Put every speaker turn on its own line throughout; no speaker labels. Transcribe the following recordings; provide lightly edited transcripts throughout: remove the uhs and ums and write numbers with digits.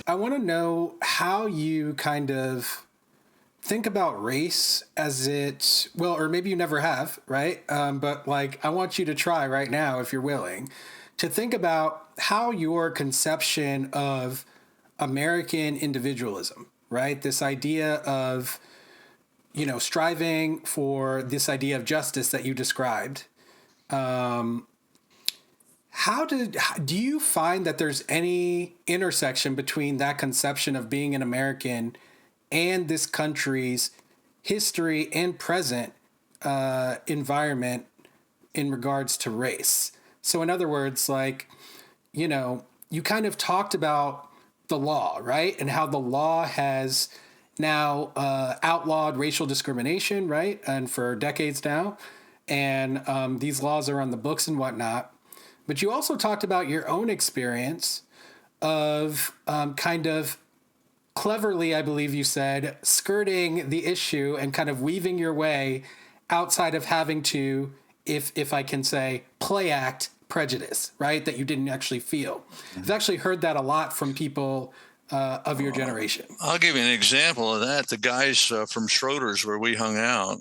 I want to know how you kind of think about race as it, well, or maybe you never have, right? But like, I want you to try right now, if you're willing, to think about how your conception of American individualism, right? This idea of, striving for this idea of justice that you described. Do you find that there's any intersection between that conception of being an American and this country's history and present environment in regards to race? So, in other words, like, you kind of talked about the law, right? And how the law has now outlawed racial discrimination, right? And for decades now. And these laws are on the books and whatnot. But you also talked about your own experience of kind of cleverly, I believe you said, skirting the issue and kind of weaving your way outside of having to, if I can say, play act prejudice, right? That you didn't actually feel. I've actually heard that a lot from people of your generation.
I'll give you an example of that. The guys from Schroeder's, where we hung out,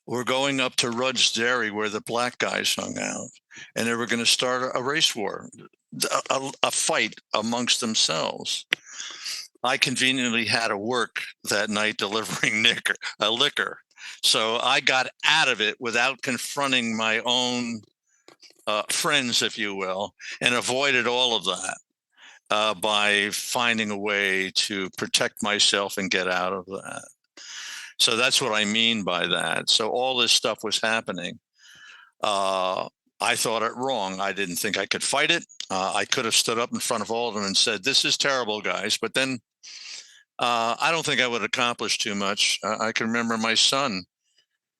were going up to Rudd's Dairy, where the black guys hung out, and they were going to start a race war, a fight amongst themselves. I conveniently had to work that night delivering liquor. So I got out of it without confronting my own friends, if you will, and avoided all of that by finding a way to protect myself and get out of that. So that's what I mean by that. So all this stuff was happening. I thought it wrong. I didn't think I could fight it. I could have stood up in front of all of them and said, "This is terrible, guys." But then I don't think I would accomplish too much. I can remember my son,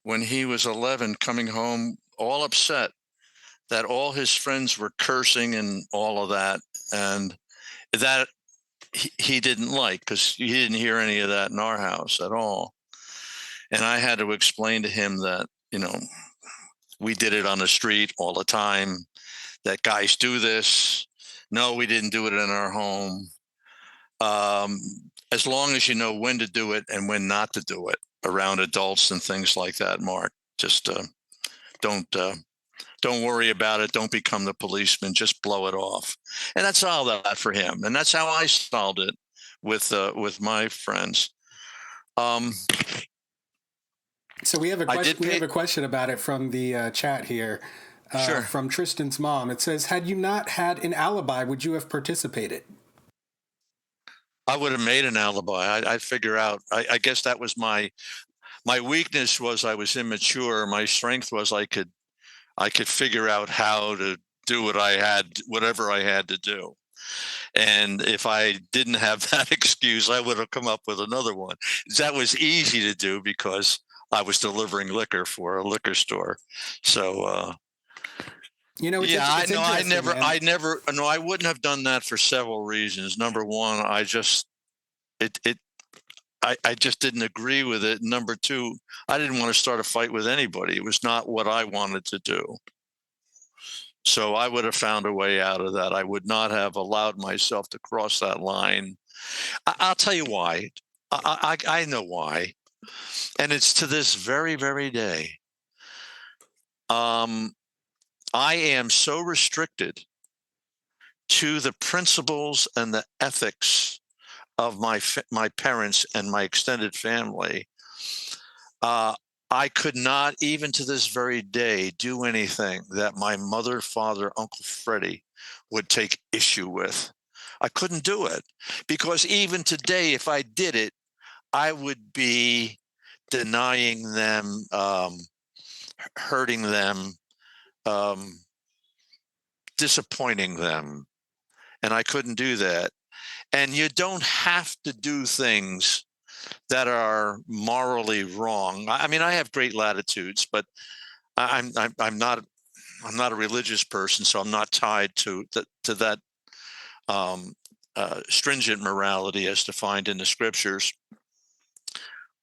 when he was 11, coming home all upset that all his friends were cursing and all of that. And that he didn't like, because he didn't hear any of that in our house at all. And I had to explain to him that, we did it on the street all the time, that guys do this. No, we didn't do it in our home. As long as you know when to do it and when not to do it around adults and things like that, Mark, just don't worry about it. Don't become the policeman. Just blow it off. And that's all that for him. And that's how I solved it with my friends.
So we have a question. We have a question about it from the chat here.
Sure.
From Tristan's mom. It says, "Had you not had an alibi, would you have participated?"
I would have made an alibi. I'd figure out. I guess that was my weakness, was I was immature. My strength was I could figure out how to do whatever I had to do. And if I didn't have that excuse, I would have come up with another one. That was easy to do because I was delivering liquor for a liquor store. So, I wouldn't have done that for several reasons. Number one, I just didn't agree with it. Number two, I didn't want to start a fight with anybody. It was not what I wanted to do. So I would have found a way out of that. I would not have allowed myself to cross that line. I'll tell you why. I know why. And it's to this very, very day. I am so restricted to the principles and the ethics of my parents and my extended family. I could not, even to this very day, do anything that my mother, father, Uncle Freddie would take issue with. I couldn't do it, because even today, if I did it, I would be denying them, hurting them, disappointing them. And I couldn't do that. And you don't have to do things that are morally wrong. I mean, I have great latitudes, but I'm not a religious person, so I'm not tied to that stringent morality as defined in the scriptures.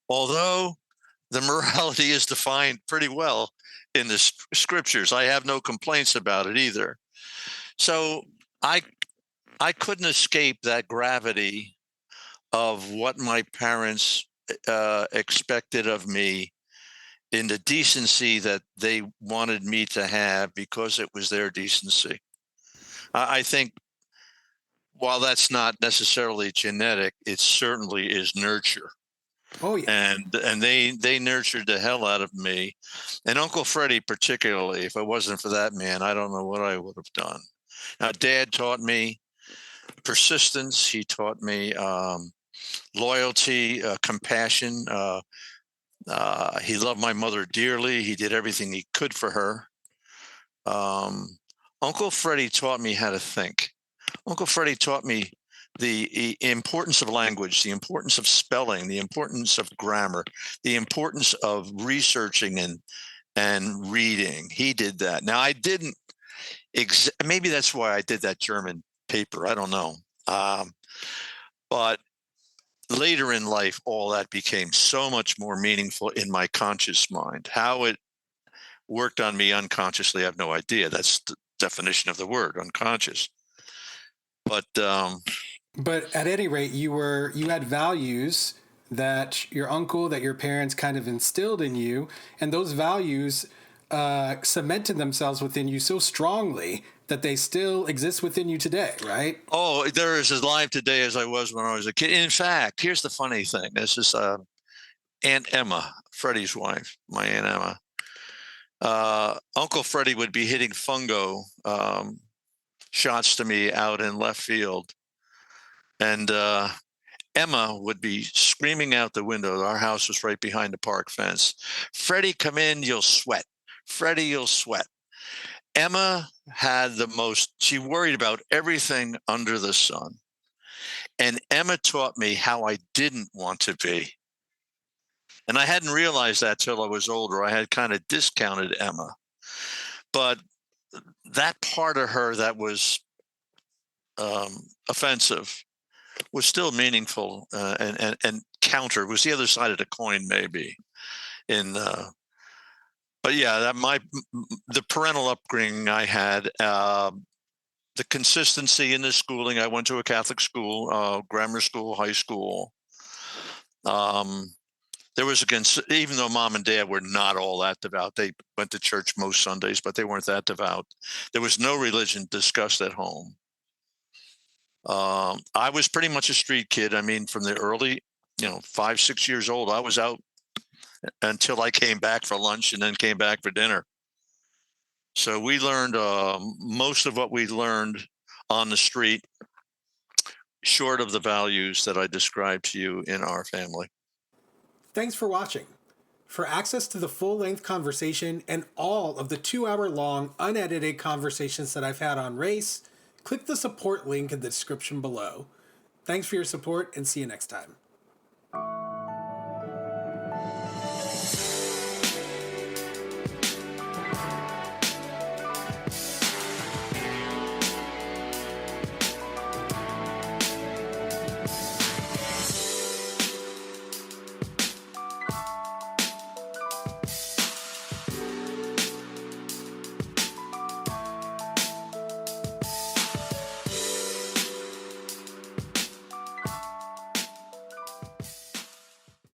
Although the morality is defined pretty well in the scriptures, I have no complaints about it either. So I I couldn't escape that gravity of what my parents expected of me in the decency that they wanted me to have because it was their decency. I think while that's not necessarily genetic, it certainly is nurture.
Oh yeah.
And they nurtured the hell out of me, and Uncle Freddie particularly. If it wasn't for that man, I don't know what I would have done. Now, Dad taught me persistence. He taught me loyalty, compassion. He loved my mother dearly. He did everything he could for her. Um, Uncle Freddie taught me how to think. Uncle Freddie taught me the importance of language, the importance of spelling, the importance of grammar, the importance of researching and reading. He did that. Now I didn't. Maybe that's why I did that German paper. I don't know. But later in life, all that became so much more meaningful in my conscious mind. How it worked on me unconsciously, I have no idea. That's the definition of the word, unconscious. But
But at any rate, you had values that your uncle, that your parents kind of instilled in you, and those values cemented themselves within you so strongly that they still exist within you today, right?
oh, they're as alive today as I was when I was a kid. In fact, here's the funny thing. This is Aunt Emma, Freddie's wife, my Aunt Emma. Uncle Freddie would be hitting fungo shots to me out in left field, and Emma would be screaming out the window. Our house was right behind the park fence. Freddie, come in, you'll sweat. Freddie, you'll sweat. Emma had the most, she worried about everything under the sun. And Emma taught me how I didn't want to be. And I hadn't realized that till I was older. I had kind of discounted Emma. But that part of her that was offensive was still meaningful, and counter was the other side of the coin, maybe. In but yeah, the parental upbringing I had, the consistency in the schooling. I went to a Catholic school, grammar school, high school. Um, there was even though mom and dad were not all that devout, they went to church most Sundays, but they weren't that devout. There was no religion discussed at home. I was pretty much a street kid. I mean, from the early, 5, 6 years old, I was out until I came back for lunch and then came back for dinner. So we learned most of what we learned on the street, short of the values that I described to you in our family.
Thanks for watching. For access to the full-length conversation and all of the 2-hour-long unedited conversations that I've had on race, click the support link in the description below. Thanks for your support and see you next time.